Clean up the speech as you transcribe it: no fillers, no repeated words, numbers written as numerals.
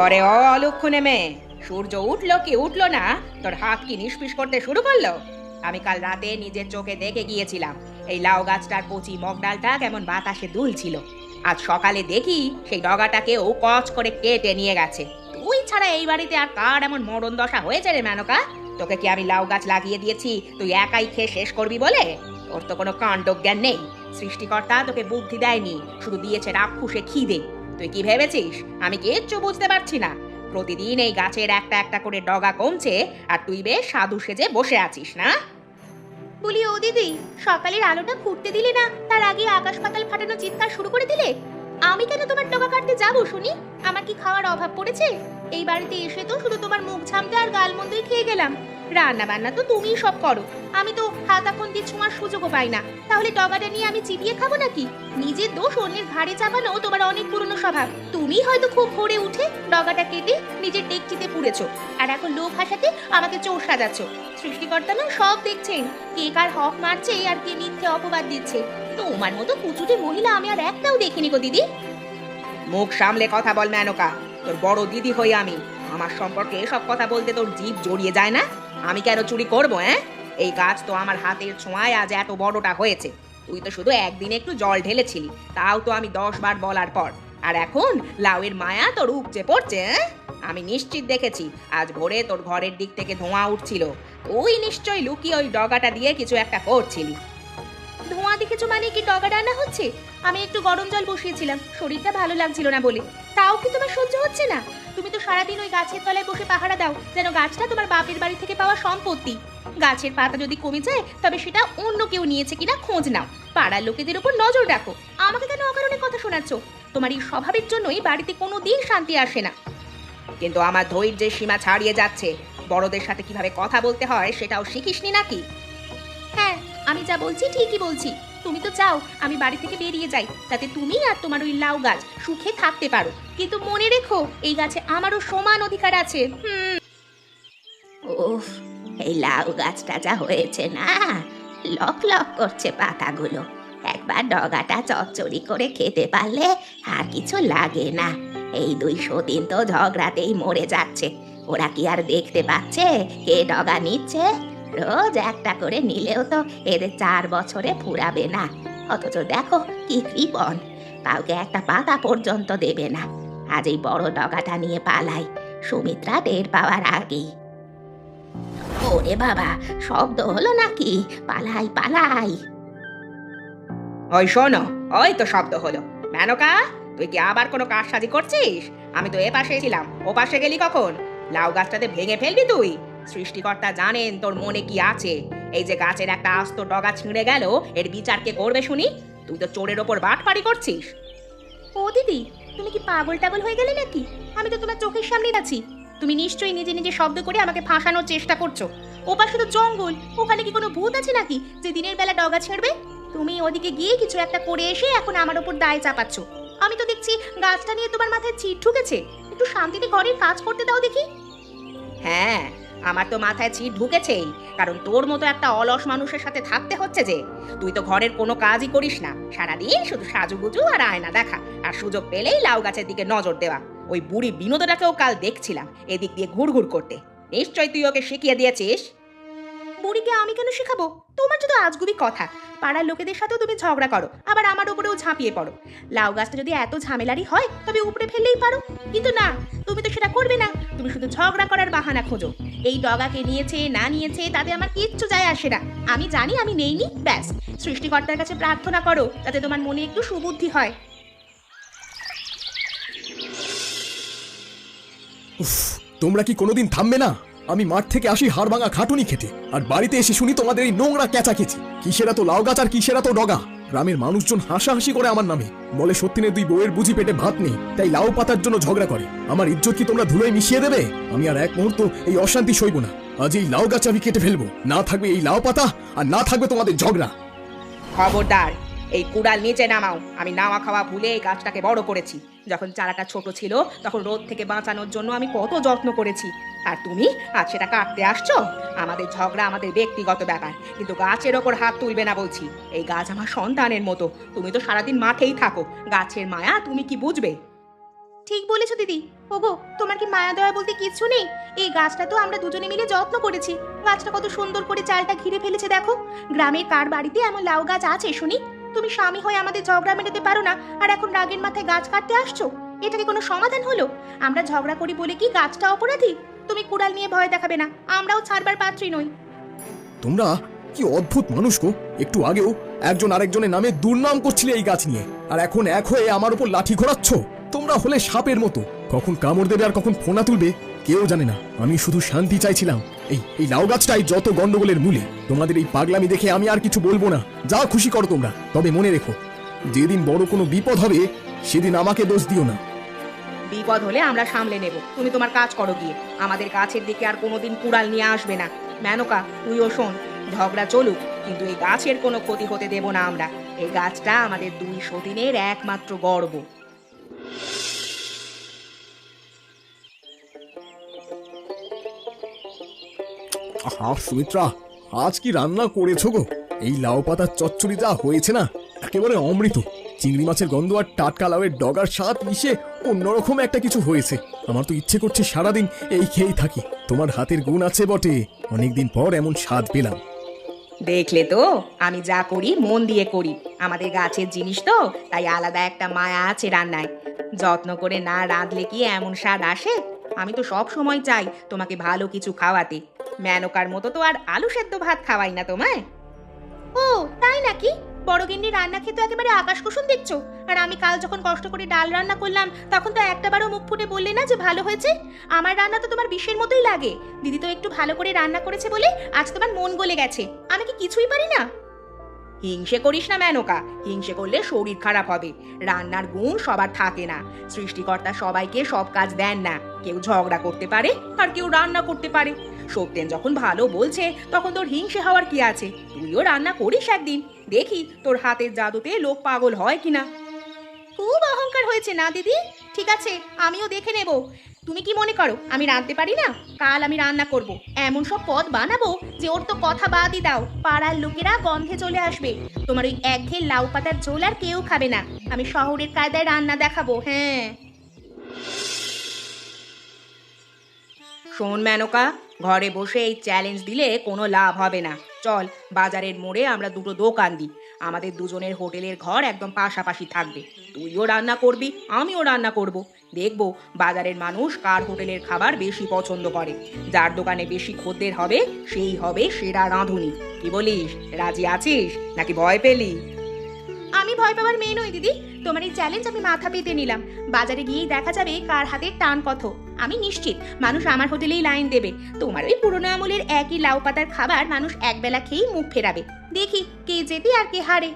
ওরে ও অলক্ষণে মেয়ে, সূর্য উঠলো কি উঠলো না, তোর হাত কি নিষ্পিস করতে শুরু করলো? আমি কাল রাতে নিজের চোখে দেখে গিয়েছিলাম এই লাউ গাছটার কচি মগডালটা কেমন বাতাসে দুলছিল। আজ সকালে দেখি সেই ডগাটাকেও কচ করে কেটে নিয়ে গেছে। তুই ছাড়া এই বাড়িতে আর কার এমন মরণ দশা হয়েছে রে মেনকা? তোকে কি আমি লাউ গাছ লাগিয়ে দিয়েছি তুই একাই খেয়ে শেষ করবি বলে? তোর তো কোনো কাণ্ডজ্ঞান নেই। সৃষ্টিকর্তা তোকে বুদ্ধি দেয়নি, শুধু দিয়েছে রাক্ষসে খিদে। তুই কি ভেবেছিস আমি কিচ্ছু বুঝতে পারছি না? প্রতিদিন এই গাছের একটা একটা করে ডগা কমছে আর তুই বেশ সাধু সেজে বসে আছিস না? বলি ও দিদি, সকালের আলোটা ফুটতে দিলে না, তার আগে আকাশ পাতাল ফাটানো চিৎকার শুরু করে দিলে। আমি কেন তোমার ডগা কাটতে যাবো শুনি? আমার কি খাওয়ার অভাব পড়েছে? এই বাড়িতে এসে তো শুধু তোমার মুখ ঝামতে আর গালমন্দই খেয়ে গেলাম। রান্না বান্না তো তুমিই সব করো, আমি তো হাত এখন দিয়ে ছোঁয়ার সুযোগও পাই না। তাহলে ডগাটা নিয়ে আমি চিবিয়ে খাবো নাকি? নিজের দোষ অন্যের ঘাড়ে চাপানো তোমার অনেক পুরনো স্বভাব। তুমি হয়তো খুব ভোরে উঠে ডগাটা কেটে নিজের ডেকচিতে পুড়েছো, আর এখন লোক হাসাতে আমাকে চোর সাজাচ্ছ। সৃষ্টিকর্তা না সব দেখছেন, কে কার হক মারছে আর কে মিথ্যে অপবাদ দিচ্ছে। তোমার মতো কুচুটে মহিলা আমি আর একটাও দেখিনি গো দিদি। মুখ সামলে কথা বল মেনকা, তোর বড় দিদি হই আমি। আমার সম্পর্কে এসব কথা বলতে তোর জিভ জড়িয়ে যায় না? আমি কেন চুরি করবো? এই গাছ তো আমার হাতের ছোঁয়ায় আজ এত বড়টা হয়েছে। তুই তো শুধু একদিন একটু জল ঢেলেছিলি, তাও তো আমি 10 বার বলার পর। আর এখন লাউয়ের মায়া তোর উপচে পড়ছে। আমি নিশ্চিত দেখেছি আজ ভোরে তোর ঘরের দিক থেকে ধোঁয়া উঠছিল। তুই নিশ্চয়ই লুকিয়ে ওই ডগাটা দিয়ে কিছু একটা করছিলি। ধোঁয়া দেখেছো মানে কি ডগা রান্না হচ্ছে? আমি একটু গরম জল বসিয়েছিলাম, শরীরটা ভালো লাগছিল না বলে। তাও কি তোমার সহ্য হচ্ছে না? তুমি তো সারাদিন ওই গাছের তলায় বসে পাহারা দাও, যেন গাছটা তোমার বাপের বাড়ি থেকে পাওয়া সম্পত্তি। গাছের পাতা যদি কমে যায় তবে সেটা অন্য কেউ নিয়েছে কিনা খোঁজ নাও, পাড়ার লোকেদের উপর নজর রাখো। আমাকে কেন অকারণে কথা শোনাচ্ছ? তোমার এই স্বভাবের জন্যই বাড়িতে কোনো দিন শান্তি আসে না। কিন্তু আমার ধৈর্যের সীমা ছাড়িয়ে যাচ্ছে। বড়দের সাথে কিভাবে কথা বলতে হয় সেটাও শিখিসনি নাকি? হ্যাঁ, আমি যা বলছি ঠিকই বলছি। তুমি তো চাও আমি বাড়ি থেকে বেরিয়ে যাই, যাতে তুমি আর তোমার ওই লাউ গাছ সুখে থাকতে পারো। কিন্তু মনে রেখো, এই গাছে আমারও সমান অধিকার আছে। উফ, এই লাউ গাছটা যা হয়েছে না, লক লক করছে পাতাগুলো। একবার ডগাটা চচ্চড়ি করে খেতে পারলে আর কিছু লাগে না। এই 200 দিন তো ঝগড়াতেই মরে যাচ্ছে। ওরা কি আর দেখতে পাচ্ছে কে ডগা নিচ্ছে? রোজ একটা করে নিলেও তো এদের 4 বছরে ফুরাবে না। অথচ দেখো কি কৃপণ, কাউকে একটা পাতা পর্যন্ত দেবে না। আজ এই বড় ডগাটা নিয়ে পালাই, সুমিত্রা টের পাওয়ার আগেই। ওরে বাবা, শব্দ হলো নাকি? পালাই পালাই। ওই শোনো, ওই তো শব্দ হলো। মেনকা, তুই কি আবার কোনো কারসাজি করছিস? আমি তো এ পাশে ছিলাম, ও পাশে গেলি কখন? লাউ গাছটাতে ভেঙে ফেলবি তুই? সৃষ্টিকর্তা জানেন তোর মনে কি আছে। এই যে গাছের একটা আস্ত ডগা ছিঁড়ে গেল, এর বিচার কে করবে শুনি? তুই তো চোরের ওপর বাটপাড়ি করছিস। ও দিদি, তুমি কি পাগল টাগল হয়ে গেলে নাকি? আমি তো তোমার চোখের সামনে আছি। তুমি নিশ্চয়ই নিজে নিজে শব্দ করে আমাকে ফাঁসানোর চেষ্টা করছো। ওপাশে তো জঙ্গল, ওখানে কি কোনো ভূত আছে নাকি যে দিনের বেলা ডগা ছেড়বে? তুমি ওদিকে গিয়ে কিছু একটা করে এসে এখন আমার উপর দায় চাপাচ্ছ। আমি তো দেখছি গাছটা নিয়ে তোমার মাথায় চিট ঢুকেছে। একটু শান্তিতে ঘরের কাজ করতে দাও দেখি। হ্যাঁ, আমার তো মাথায় ছিট ঢুকেছেই, কারণ তোর মতো একটা অলস মানুষের সাথে থাকতে হচ্ছে যে। তুই তো ঘরের কোনো কাজই করিস না, সারাদিন শুধু সাজুগুজু আর আয়না দেখা, আর সুযোগ পেলেই লাউ গাছের দিকে নজর দেওয়া। ওই বুড়ি বিনোদটাকেও কাল দেখছিলাম এদিক দিয়ে ঘুরঘুর করতে। নিশ্চয় তুই ওকে শিখিয়ে দিয়েছিস। বুড়িকে আমি কেন শেখাবো? তোমার যদি আজগুবি কথা। পাড়ার লোকেদের সাথেও তুমি ঝগড়া করো, আবার আমার উপরেও ঝাঁপিয়ে পড়ো। লাউ গাছটা যদি এত ঝামেলারই হয় তবে উপরে ফেললেই পারো। কিন্তু না, তুমি তো সেটা করবে না। তুমি শুধু ঝগড়া করার বাহানা খোঁজো। এই ডগাকে নিয়েছে না নিয়েছে তাতে আমার কিচ্ছু যায় আসে না। আমি জানি আমি নেইনি, ব্যাস। সৃষ্টিকর্তার কাছে প্রার্থনা করো যাতে তোমার মনে একটু সুবুদ্ধি হয়। উফ, তোমরা কি কোনোদিন থামবে না? আমি মাঠ থেকে আসি হাড়ভাঙা খাটুনি খেতে, আর বাড়িতে এসে শুনি তোমাদের এই নোংরা ক্যাচাকেচি। কিসেরা তো লাউ গাছ আর কিসেরা তো ডগা। গ্রামের মানুষজন হাসাহাসি করে আমার নামে, বলে সত্যিনে 2 বউয়ের বুঝি পেটে ভাত নেই, তাই লাউ পাতার জন্য ঝগড়া করে। আমার ইজ্জত কি তোমরা ধুলোয় মিশিয়ে দেবে? আমি আর এক মুহূর্ত এই অশান্তি সইব না। আজ এই লাউ গাছ আমি কেটে ফেলবো। না থাকবে এই লাউ পাতা, আর না থাকবে তোমাদের ঝগড়া। খবরদার, এই কুড়াল নিচে নামাও। আমি নাওয়া খাওয়া ভুলে এই গাছটাকে বড় করেছি। যখন চারাটা ছোট ছিল তখন রোদ থেকে বাঁচানোর জন্য আমি কত যত্ন করেছি, আর তুমি আজ সেটা কাটতে আসছো? আমাদের ঝগড়া আমাদের ব্যক্তিগত ব্যাপার, কিন্তু গাছের ওপর হাত তুলবে না বলছি। এই গাছ আমার সন্তানের মতো। তুমি তো সারাদিন মাঠেই থাকো, গাছের মায়া তুমি কি বুঝবে? ঠিক বলেছো দিদি। ওগো, তোমার কি মায়া দয়া বলতে কিচ্ছু নেই? এই গাছটা তো আমরা দুজনে মিলে যত্ন করেছি। গাছটা কত সুন্দর করে চালটা ঘিরে ফেলেছে দেখো। গ্রামের কার বাড়িতে এমন লাউ গাছ আছে শুনি? তুমি স্বামী হয়ে আমাদের ঝগড়া মেটাতে পারো না, আর এখন রাগের মাথায় গাছ কাটতে আসছো? এটা কি কোনো সমাধান হলো? আমরা ঝগড়া করি বলে কি গাছটা অপরাধী? তুমি কুড়াল নিয়ে ভয় দেখাবে না, আমরাও ছাড়বার পাত্রী নই। তোমরা কি অদ্ভুত মানুষ গো! একটু আগেও একজন আরেকজনের নামে দুর্নাম করছিলে এই গাছ নিয়ে, আর এখন এক হয়ে আমার উপর লাঠি ঘোরাচ্ছ। তোমরা হলে সাপের মতো, কখন কামড় দেবে আর কখন ফোনা তুলবে কেউ জানে না। আমি শুধু শান্তি চাইছিলাম। এই লাউ গাছটাই যত গন্ডগোলের মূলে। তোমাদের এই পাগলামি দেখে আমি আর কিছু বলবো না, যা খুশি করো তোমরা। তবে মনে রেখো, যেদিন বড় কোনো বিপদ হবে সেদিন আমাকে দোষ দিও না। বিপদ হলে আমরা সামলে নেব, তুমি তোমার কাজ করো গিয়ে। আমাদের গাছের দিকে আর কোনোদিন কুড়াল নিয়ে আসবে না। মেনকা, তুইও শোন, ঝগড়া চলুক, কিন্তু এই গাছের কোনো ক্ষতি হতে দেব না আমরা। এই গাছটা আমাদের দুই সতীনের একমাত্র গর্ব। আহা সুমিত্রা, আজ কি রান্না করেছো গো? এই লাউ পাতার চচ্চড়ি যা হয়েছে না, একেবারে অমৃত। চিংড়ি মাছের গন্ধ আর টাটকা লাউয়ের ডগার স্বাদ মিশে অন্যরকম একটা কিছু হয়েছে। আমার তো ইচ্ছে করছে সারাদিন এই খেয়েই থাকি। তোমার হাতের গুণ আছে বটে, অনেকদিন পর এমন স্বাদ পেলাম। দেখলে তো, আমি যা করি মন দিয়ে করি। আমাদের গাছের জিনিস তো, তাই আলাদা একটা মায়া আছে রান্নায়। যত্ন করে না রাঁধলে কি এমন স্বাদ আসে? আমি তো সব সময় চাই তোমাকে ভালো কিছু খাওয়াতে। মেনকার মতো তো আর আলু সেদ্ধ ভাত খাওয়াই না তোমায়। ও তাই নাকি? বড় গিন্নি রান্না খেতে একেবারে আকাশ কুসুম দেখছো। আর আমি কাল যখন কষ্ট করে ডাল রান্না করলাম, তখন তো একটাবারও মুখ ফুটে বললে না যে ভালো হয়েছে। আমার রান্না তো তোমার বিষের মতোই লাগে। দিদি তো একটু ভালো করে রান্না করেছে বলে আজ তোমার মন গলে গেছে। আমি কি কিছুই পারি না? হিংসে করিস না মেনকা, হিংসে করলে শরীর খারাপ হবে। রান্নার গুণ সবার থাকে না। সৃষ্টিকর্তা সবাইকে সব কাজ দেন না। কেউ ঝগড়া করতে পারে আর কেউ রান্না করতে পারে। সত্যেন যখন ভালো বলছে, তখন তোর হিংসে হওয়ার কি আছে? তুইও রান্না করিস একদিন, দেখি তোর হাতের জাদুতে লোক পাগল হয় কিনা। খুব অহংকার হয়েছে না দিদি? ঠিক আছে, আমিও দেখে নেব। তুমি কি মনে করো আমি রাঁধতে পারি না? কাল আমি রান্না করব, এমন সব পদ বানাবো যে ওর তো কথা বাদই দাও, পাড়ার লোকেরা গন্ধে চলে আসবে। তোমার ওই একঘেয়ে লাউ পাতার ঝোল আর কেউ খাবে না। আমি শহরের কায়দায় রান্না দেখাবো। হ্যাঁ, শোন মেনকা, ঘরে বসে এই চ্যালেঞ্জ দিলে কোনো লাভ হবে না। চল, বাজারের মোড়ে আমরা দুটো দোকান দিই। আমাদের দুজনের হোটেলের ঘর একদম পাশাপাশি থাকবে। তুইও রান্না করবি, আমিও রান্না করব। দেখব বাজারের মানুষ কার হোটেলের খাবার বেশি পছন্দ করে। যার দোকানে বেশি খদ্দের হবে, সেই হবে সেরা রাঁধুনি। কি বলিস, রাজি আছিস নাকি ভয় পেলি? আমি ভয় পাওয়ার মেয়ে নই দিদি। তোমার এই চ্যালেঞ্জ আমি মাথা পেতে নিলাম। বাজারে গিয়েই দেখা যাবে কার হাতের টান কত। আমি নিশ্চিত মানুষ আমার হোটেলেই লাইন দেবে। তোমার ওই পুরোনো আমলের একই লাউ পাতার খাবার মানুষ একবেলা খেয়েই মুখ ফেরাবে। দেখি কে জেতে আর কে হারে।